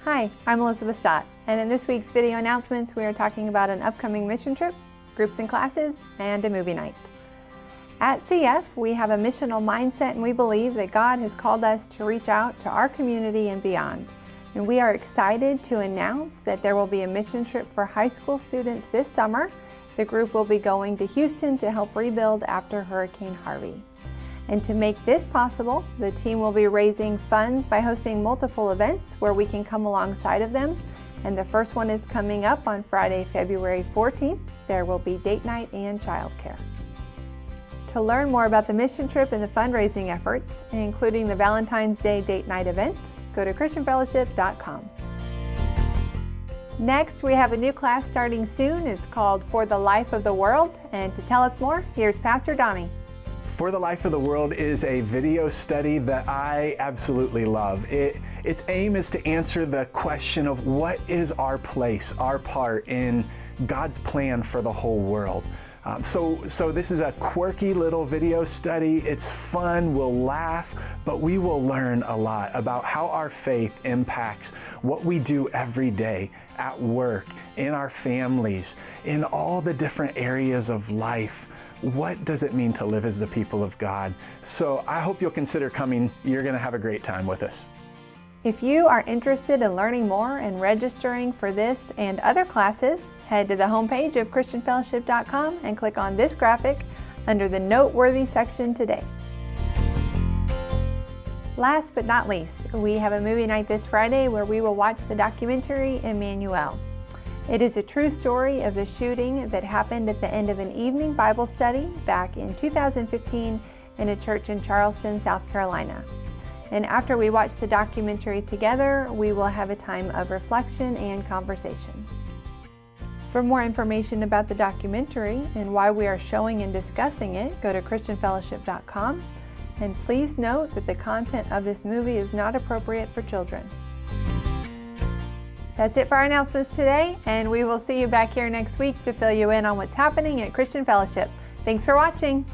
Hi, I'm Elizabeth Stott, and in this week's video announcements, we are talking about an upcoming mission trip, groups and classes, and a movie night. At CF, we have a missional mindset, and we believe that God has called us to reach out to our community and beyond. And we are excited to announce that there will be a mission trip for high school students this summer. The group will be going to Houston to help rebuild after Hurricane Harvey. And to make this possible, the team will be raising funds by hosting multiple events where we can come alongside of them. And the first one is coming up on Friday, February 14th. There will be date night and childcare. To learn more about the mission trip and the fundraising efforts, including the Valentine's Day date night event, go to christianfellowship.com. Next, we have a new class starting soon. It's called For the Life of the World. And to tell us more, here's Pastor Donnie. For the Life of the World is a video study that I absolutely love. Its aim is to answer the question of what is our place, our part in God's plan for the whole world. So this is a quirky little video study. It's fun, we'll laugh, but we will learn a lot about how our faith impacts what we do every day at work, in our families, in all the different areas of life. What does it mean to live as the people of God? So I hope you'll consider coming. You're going to have a great time with us. If you are interested in learning more and registering for this and other classes, head to the homepage of christianfellowship.com and click on this graphic under the Noteworthy section today. Last but not least, we have a movie night this Friday where we will watch the documentary Emmanuel. It is a true story of the shooting that happened at the end of an evening Bible study back in 2015 in a church in Charleston, South Carolina. And after we watch the documentary together, we will have a time of reflection and conversation. For more information about the documentary and why we are showing and discussing it, go to christianfellowship.com. And please note that the content of this movie is not appropriate for children. That's it for our announcements today, and we will see you back here next week to fill you in on what's happening at Christian Fellowship. Thanks for watching.